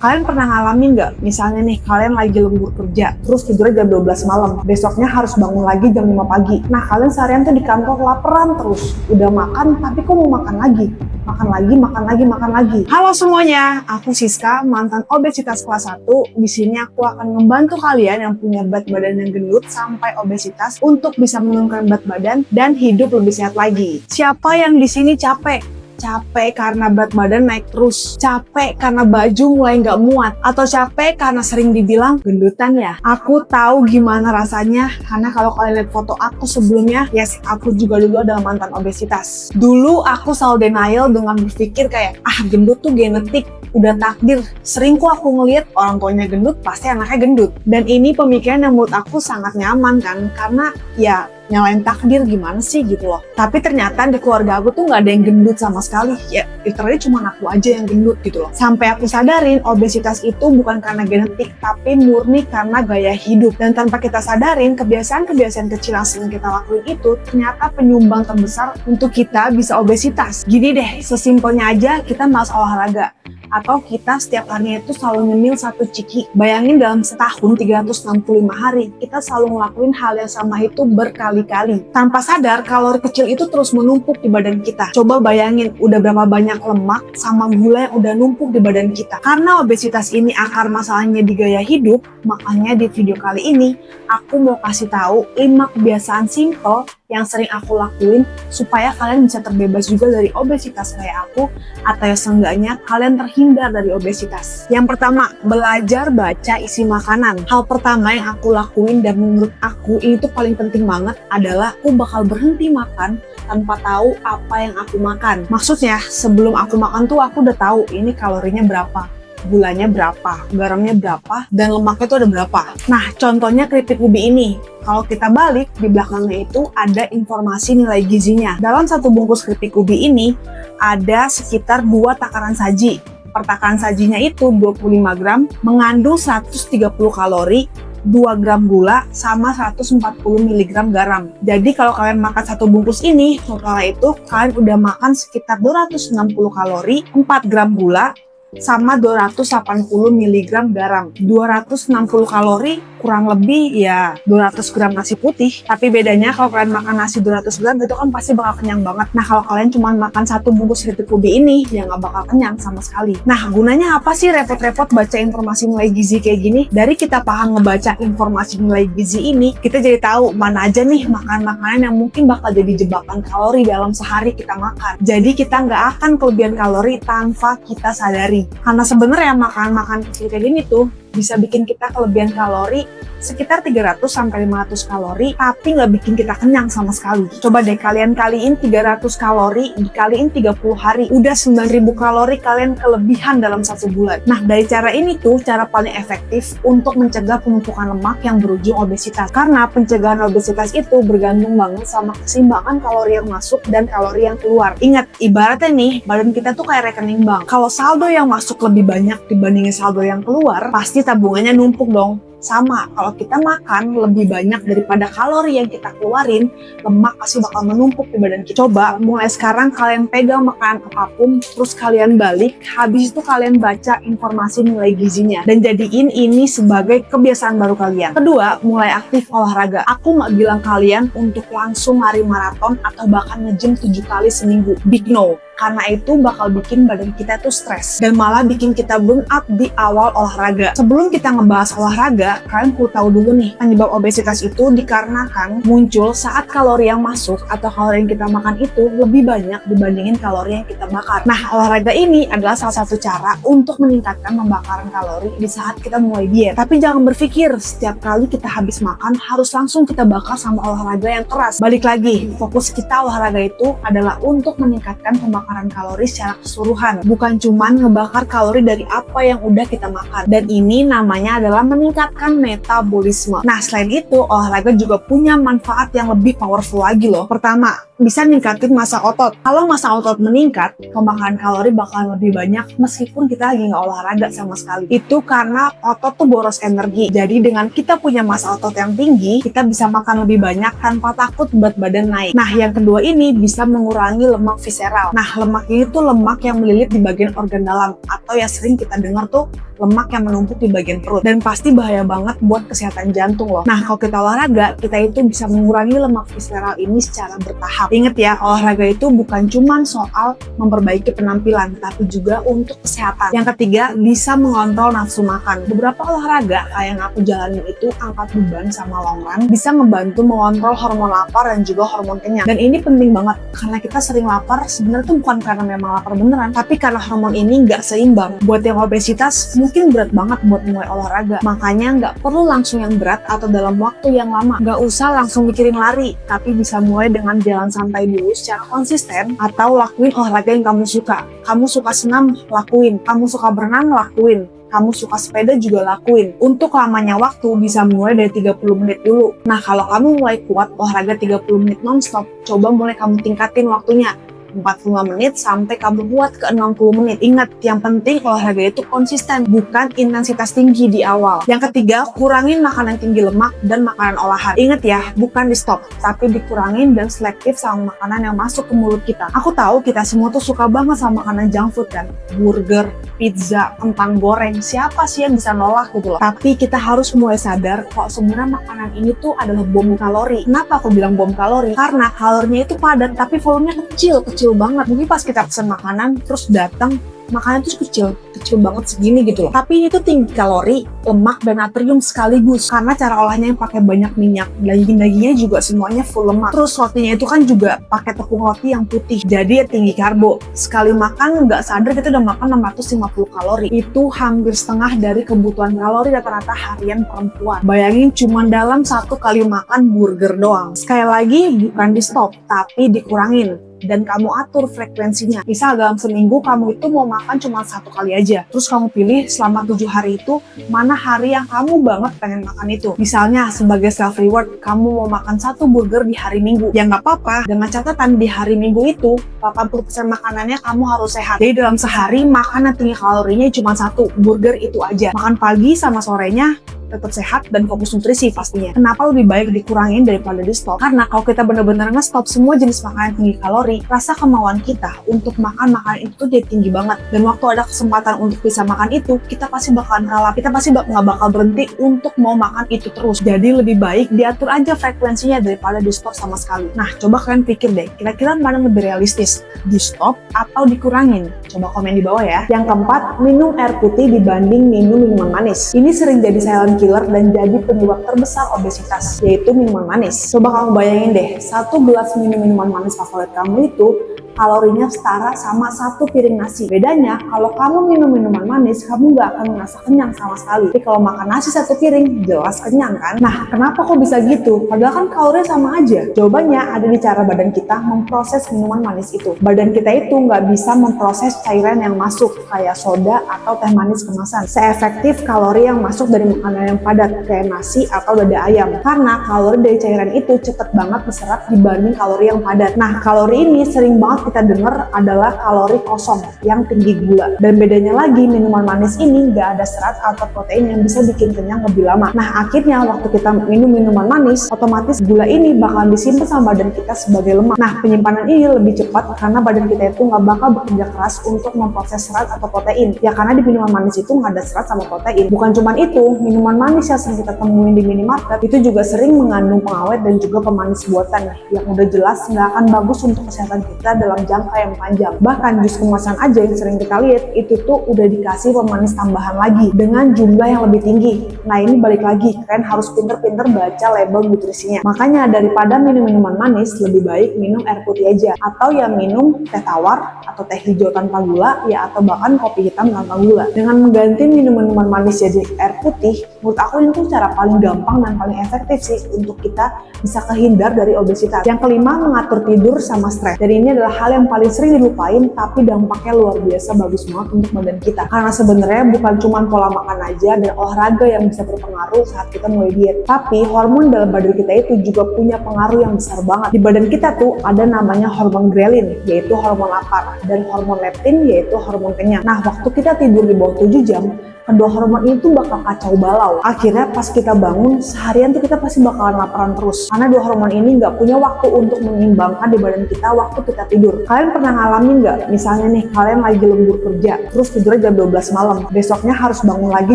Kalian pernah ngalamin nggak? Misalnya nih, kalian lagi lembur kerja, terus tidurnya jam 12 malam. Besoknya harus bangun lagi jam 5 pagi. Nah, kalian seharian tuh di kantor laparan terus. Udah makan, tapi kok mau makan lagi? Makan lagi. Halo semuanya, aku Siska, mantan obesitas kelas 1. Di sini aku akan membantu kalian yang punya berat badan yang gendut sampai obesitas untuk bisa menurunkan berat badan dan hidup lebih sehat lagi. Siapa yang di sini capek? Capek karena berat badan naik terus, capek karena baju mulai nggak muat, atau capek karena sering dibilang gendutan ya? Aku tahu gimana rasanya, karena kalau kalian lihat foto aku sebelumnya, yes, aku juga dulu adalah mantan obesitas. Dulu aku selalu denial dengan berpikir kayak, gendut tuh genetik, udah takdir. Sering kok aku ngeliat orang tuanya gendut, pasti anaknya gendut. Dan ini pemikiran yang menurut aku sangat nyaman kan, karena ya nyalain takdir gimana sih gitu loh. Tapi ternyata di keluarga aku tuh nggak ada yang gendut sama sekali. Ya literally cuma aku aja yang gendut gitu loh. Sampai aku sadarin obesitas itu bukan karena genetik, tapi murni karena gaya hidup. Dan tanpa kita sadarin, kebiasaan-kebiasaan kecil yang sering kita lakuin itu ternyata penyumbang terbesar untuk kita bisa obesitas. Gini deh, sesimpelnya aja kita malas olahraga. Atau kita setiap harinya itu selalu nyemil 1 ciki. Bayangin dalam setahun 365 hari, kita selalu ngelakuin hal yang sama itu berkali-kali. Tanpa sadar, kalori kecil itu terus menumpuk di badan kita. Coba bayangin, udah berapa banyak lemak sama gula yang udah numpuk di badan kita. Karena obesitas ini akar masalahnya di gaya hidup, makanya di video kali ini, aku mau kasih tahu 5 kebiasaan simple yang sering aku lakuin supaya kalian bisa terbebas juga dari obesitas kayak aku, atau ya seenggaknya kalian terhindar dari obesitas. Yang pertama, belajar baca isi makanan. Hal pertama yang aku lakuin dan menurut aku ini tuh paling penting banget adalah aku bakal berhenti makan tanpa tahu apa yang aku makan. Maksudnya sebelum aku makan tuh aku udah tahu ini kalorinya berapa, gulanya berapa, garamnya berapa, dan lemaknya itu ada berapa. Nah, contohnya keripik ubi ini. Kalau kita balik, di belakangnya itu ada informasi nilai gizinya. Dalam 1 bungkus keripik ubi ini, ada sekitar 2 takaran saji. Per takaran sajinya itu 25 gram, mengandung 130 kalori, 2 gram gula, sama 140 mg garam. Jadi kalau kalian makan 1 bungkus ini, totalnya itu kalian udah makan sekitar 260 kalori, 4 gram gula, sama 280 mg garam. 260 kalori kurang lebih ya 200 gram nasi putih. Tapi bedanya kalau kalian makan nasi 200 gram itu kan pasti bakal kenyang banget. Nah kalau kalian cuma makan 1 bungkus keripik ubi ini ya nggak bakal kenyang sama sekali. Nah gunanya apa sih repot-repot baca informasi nilai gizi kayak gini? Dari kita paham ngebaca informasi nilai gizi ini, kita jadi tahu mana aja nih makanan-makanan yang mungkin bakal jadi jebakan kalori dalam sehari kita makan. Jadi kita nggak akan kelebihan kalori tanpa kita sadari. Karena sebenarnya makan-makan kecil kayak gini tuh bisa bikin kita kelebihan kalori sekitar 300-500 kalori, tapi nggak bikin kita kenyang sama sekali. Coba deh kalian kaliin 300 kalori dikaliin 30 hari, udah 9.000 kalori kalian kelebihan dalam 1 bulan. Nah dari cara ini tuh cara paling efektif untuk mencegah penumpukan lemak yang berujung obesitas. Karena pencegahan obesitas itu bergantung banget sama keseimbangan kalori yang masuk dan kalori yang keluar. Ingat, ibaratnya nih badan kita tuh kayak rekening bank. Kalau saldo yang masuk lebih banyak dibandingin saldo yang keluar, pasti tabungannya numpuk dong. Sama, kalau kita makan lebih banyak daripada kalori yang kita keluarin, lemak pasti bakal menumpuk di badan kita. Coba mulai sekarang kalian pegang makanan apapun, terus kalian balik, habis itu kalian baca informasi nilai gizinya, dan jadiin ini sebagai kebiasaan baru kalian. Kedua, mulai aktif olahraga. Aku nggak bilang kalian untuk langsung lari maraton atau bahkan nge-gym 7 kali seminggu. Big no. Karena itu bakal bikin badan kita tuh stres dan malah bikin kita burn out di awal olahraga. Sebelum kita ngebahas olahraga, kalian perlu tahu dulu nih, penyebab obesitas itu dikarenakan muncul saat kalori yang masuk atau kalori yang kita makan itu lebih banyak dibandingin kalori yang kita bakar. Nah, olahraga ini adalah salah satu cara untuk meningkatkan pembakaran kalori di saat kita mulai diet. Tapi jangan berpikir setiap kali kita habis makan harus langsung kita bakar sama olahraga yang keras. Balik lagi, fokus kita olahraga itu adalah untuk meningkatkan pembakaran kalori secara keseluruhan, bukan cuman ngebakar kalori dari apa yang udah kita makan. Dan ini namanya adalah meningkatkan metabolisme. Nah, selain itu, olahraga juga punya manfaat yang lebih powerful lagi loh. Pertama, bisa ningkatin massa otot. Kalau massa otot meningkat, pembakaran kalori bakalan lebih banyak meskipun kita lagi nggak olahraga sama sekali. Itu karena otot tuh boros energi. Jadi dengan kita punya massa otot yang tinggi, kita bisa makan lebih banyak tanpa takut berat badan naik. Nah, yang kedua ini bisa mengurangi lemak visceral. Nah, lemak ini tuh lemak yang melilit di bagian organ dalam, atau yang sering kita dengar tuh lemak yang menumpuk di bagian perut, dan pasti bahaya banget buat kesehatan jantung loh. Nah, kalau kita olahraga, kita itu bisa mengurangi lemak visceral ini secara bertahap. Ingat ya, olahraga itu bukan cuma soal memperbaiki penampilan, tapi juga untuk kesehatan. Yang ketiga, bisa mengontrol nafsu makan. Beberapa olahraga kayak yang aku jalanin itu, angkat beban sama long run, bisa membantu mengontrol hormon lapar dan juga hormon kenyang. Dan ini penting banget, karena kita sering lapar, sebenarnya tuh bukan karena memang lapar beneran, tapi karena hormon ini nggak seimbang. Buat yang obesitas, mungkin berat banget buat mulai olahraga. Makanya nggak perlu langsung yang berat atau dalam waktu yang lama. Nggak usah langsung mikirin lari, tapi bisa mulai dengan jalan santai dulu secara konsisten, atau lakuin olahraga yang kamu suka. Kamu suka senam, lakuin. Kamu suka berenang, lakuin. Kamu suka sepeda juga lakuin. Untuk lamanya waktu bisa mulai dari 30 menit dulu. Nah, kalau kamu mulai kuat olahraga 30 menit nonstop, coba mulai kamu tingkatin waktunya. 45 menit sampai kamu buat ke 60 menit. Ingat, yang penting olahraga itu konsisten, bukan intensitas tinggi di awal. Yang ketiga, kurangin makanan tinggi lemak dan makanan olahan. Ingat ya, bukan di stop, tapi dikurangin dan selektif sama makanan yang masuk ke mulut kita. Aku tahu kita semua tuh suka banget sama makanan junk food kan, burger, pizza, kentang goreng. Siapa sih yang bisa nolak gitu loh? Tapi kita harus mulai sadar kalau sebenarnya makanan ini tuh adalah bom kalori. Kenapa aku bilang bom kalori? Karena kalorinya itu padat, tapi volumenya kecil banget. Mungkin pas kita pesen makanan terus datang makanan itu kecil banget segini gitu loh. Tapi ini tuh tinggi kalori, lemak, dan natrium sekaligus. Karena cara olahnya yang pakai banyak minyak. Daging-dagingnya juga semuanya full lemak. Terus rotinya itu kan juga pakai tepung roti yang putih. Jadi ya tinggi karbo. Sekali makan nggak sadar kita udah makan 650 kalori. Itu hampir setengah dari kebutuhan kalori rata-rata harian perempuan. Bayangin cuma dalam satu kali makan burger doang. Sekali lagi bukan di stop, tapi dikurangin. Dan kamu atur frekuensinya. Misal dalam seminggu kamu itu mau makan cuma satu kali aja. Terus kamu pilih selama 7 hari itu mana hari yang kamu banget pengen makan itu. Misalnya sebagai self reward, kamu mau makan 1 burger di hari Minggu. Ya nggak apa-apa, dengan catatan di hari Minggu itu 80% makanannya kamu harus sehat. Jadi dalam sehari makanan tinggi kalorinya cuma 1 burger itu aja. Makan pagi sama sorenya tetap sehat dan fokus nutrisi pastinya. Kenapa lebih baik dikurangin daripada di stop? Karena kalau kita benar-benar nge-stop semua jenis makanan tinggi kalori, rasa kemauan kita untuk makan makanan itu jadi tinggi banget. Dan waktu ada kesempatan untuk bisa makan itu, kita pasti bakalan kalah. Kita pasti nggak bakal berhenti untuk mau makan itu terus. Jadi lebih baik diatur aja frekuensinya daripada di stop sama sekali. Nah, coba kalian pikir deh, kira-kira mana lebih realistis? Di stop atau dikurangin? Coba komen di bawah ya. Yang keempat, minum air putih dibanding minum minuman manis. Ini sering jadi silent killer dan jadi penyebab terbesar obesitas, yaitu minuman manis. Coba kamu bayangin deh, 1 gelas minuman manis favorit kamu itu kalorinya setara sama 1 piring nasi. Bedanya, kalau kamu minum minuman manis, kamu nggak akan merasa kenyang sama sekali. Tapi kalau makan nasi 1 piring, jelas kenyang kan? Nah, kenapa kok bisa gitu? Padahal kan kalorinya sama aja. Jawabannya ada di cara badan kita memproses minuman manis itu. Badan kita itu nggak bisa memproses cairan yang masuk, kayak soda atau teh manis kemasan, seefektif kalori yang masuk dari makanan yang padat, kayak nasi atau dada ayam. Karena kalori dari cairan itu cepet banget diserap dibanding kalori yang padat. Nah, kalori ini sering banget kita dengar adalah kalori kosong yang tinggi gula. Dan bedanya lagi, minuman manis ini nggak ada serat atau protein yang bisa bikin kenyang lebih lama. Nah, akhirnya waktu kita minum minuman manis, otomatis gula ini bakal disimpan sama badan kita sebagai lemak. Nah, penyimpanan ini lebih cepat karena badan kita itu nggak bakal bekerja keras untuk memproses serat atau protein. Ya karena di minuman manis itu nggak ada serat sama protein. Bukan cuma itu, minuman manis yang sering kita temuin di minimarket itu juga sering mengandung pengawet dan juga pemanis buatan yang udah jelas nggak akan bagus untuk kesehatan kita dalam jangka yang panjang. Bahkan jus kemasan aja yang sering kita lihat itu tuh udah dikasih pemanis tambahan lagi dengan jumlah yang lebih tinggi. Nah, ini balik lagi, kalian harus pinter-pinter baca label nutrisinya. Makanya daripada minum minuman manis, lebih baik minum air putih aja, atau ya minum teh tawar atau teh hijau tanpa gula, ya atau bahkan kopi hitam tanpa gula. Dengan mengganti minuman manis jadi air putih, menurut aku ini tuh cara paling gampang dan paling efektif sih untuk kita bisa kehindar dari obesitas. Yang kelima, mengatur tidur sama stres. Dan ini adalah hal yang paling sering dilupain tapi dampaknya luar biasa bagus banget untuk badan kita. Karena sebenarnya bukan cuma pola makan aja dan olahraga yang bisa berpengaruh saat kita mulai diet, tapi hormon dalam badan kita itu juga punya pengaruh yang besar banget. Di badan kita tuh ada namanya hormon ghrelin, yaitu hormon lapar, dan hormon leptin, yaitu hormon kenyang. Nah, waktu kita tidur di bawah 7 jam, kedua hormon itu bakal kacau balau. Akhirnya pas kita bangun, seharian tuh kita pasti bakalan laparan terus. Karena dua hormon ini nggak punya waktu untuk menyeimbangkan di badan kita waktu kita tidur. Kalian pernah ngalamin nggak? Misalnya nih, kalian lagi lembur kerja, terus tidurnya jam 12 malam. Besoknya harus bangun lagi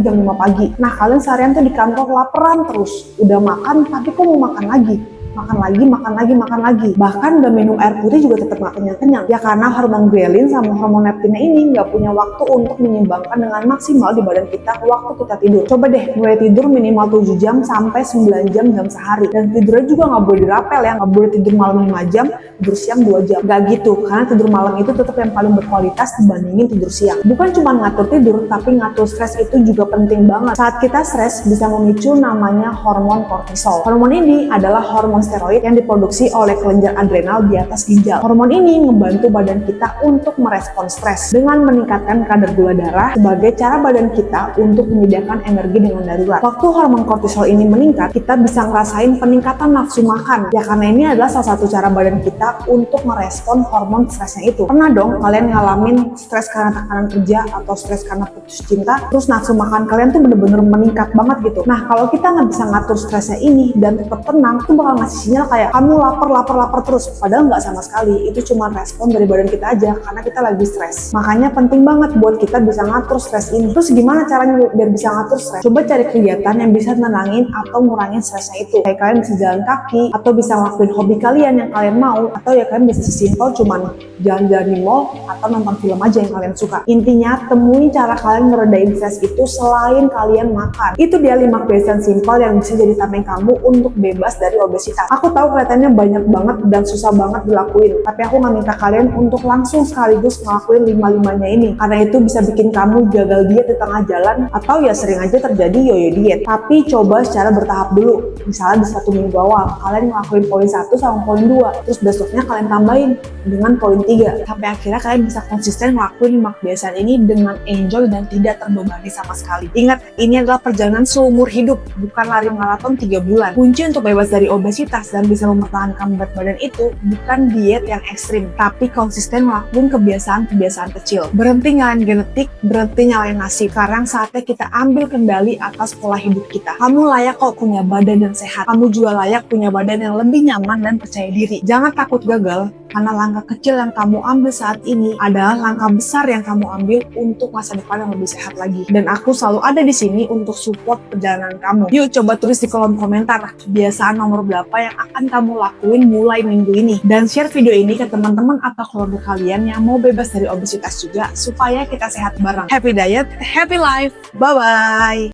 jam 5 pagi. Nah, kalian seharian tuh di kantor laparan terus. Udah makan, tapi kok mau makan lagi? Makan lagi. Bahkan udah minum air putih juga tetap gak kenyang-kenyang. Ya karena hormon ghrelin sama hormon leptinnya ini nggak punya waktu untuk menyeimbangkan dengan maksimal di badan kita waktu kita tidur. Coba deh mulai tidur minimal 7 jam sampai 9 jam dalam sehari. Dan tidurnya juga nggak boleh dirapel ya. Nggak boleh tidur malam 5 jam, tidur siang 2 jam. Gak gitu, karena tidur malam itu tetap yang paling berkualitas dibandingin tidur siang. Bukan cuma ngatur tidur, tapi ngatur stres itu juga penting banget. Saat kita stres bisa memicu namanya hormon kortisol. Hormon ini adalah hormon steroid yang diproduksi oleh kelenjar adrenal di atas ginjal. Hormon ini membantu badan kita untuk merespon stres dengan meningkatkan kadar gula darah sebagai cara badan kita untuk menyediakan energi dengan darurat. Waktu hormon kortisol ini meningkat, kita bisa ngerasain peningkatan nafsu makan. Ya karena ini adalah salah satu cara badan kita untuk merespon hormon stresnya itu. Pernah dong kalian ngalamin stres karena tekanan kerja atau stres karena putus cinta, terus nafsu makan kalian tuh bener-bener meningkat banget gitu. Nah, kalau kita nggak bisa ngatur stresnya ini dan tetap tenang, itu bakal ngasih sinyal kayak kamu lapar terus, padahal nggak sama sekali. Itu cuma respon dari badan kita aja karena kita lagi stres. Makanya penting banget buat kita bisa ngatur stres ini. Terus gimana caranya biar bisa ngatur stres? Coba cari kegiatan yang bisa tenangin atau ngurangin stresnya itu. Kayak kalian bisa jalan kaki, atau bisa ngelakuin hobi kalian yang kalian mau, atau ya kalian bisa sesimpel cuman jalan-jalan di mall atau nonton film aja yang kalian suka. Intinya temuin cara kalian ngeredain stres itu selain kalian makan. Itu dia 5 kebiasaan simpel yang bisa jadi tameng kamu untuk bebas dari obesitas. Aku tahu kelihatannya banyak banget dan susah banget dilakuin, tapi aku nggak minta kalian untuk langsung sekaligus ngelakuin 5-5-nya ini, karena itu bisa bikin kamu gagal diet di tengah jalan, atau ya sering aja terjadi yoyo diet. Tapi coba secara bertahap dulu. Misalnya di 1 minggu awal kalian ngelakuin poin 1 sama poin 2, terus besoknya kalian tambahin dengan poin 3, sampai akhirnya kalian bisa konsisten ngelakuin 5 kebiasaan ini dengan enjoy dan tidak terbebani sama sekali. Ingat, ini adalah perjalanan seumur hidup, bukan lari maraton 3 bulan. Kunci untuk bebas dari obesitas dan bisa mempertahankan berat badan itu bukan diet yang ekstrim, tapi konsisten ngelakuin kebiasaan-kebiasaan kecil. Berhenti nyalain genetik, berhenti nyalain nasib. Sekarang saatnya kita ambil kendali atas pola hidup kita. Kamu layak kok punya badan yang sehat. Kamu juga layak punya badan yang lebih nyaman dan percaya diri. Jangan takut gagal, karena langkah kecil yang kamu ambil saat ini adalah langkah besar yang kamu ambil untuk masa depan yang lebih sehat lagi. Dan aku selalu ada di sini untuk support perjalanan kamu. Yuk coba tulis di kolom komentar kebiasaan nomor berapa yang akan kamu lakuin mulai minggu ini. Dan share video ini ke teman-teman atau keluarga kalian yang mau bebas dari obesitas juga, supaya kita sehat bareng. Happy diet, happy life. Bye-bye.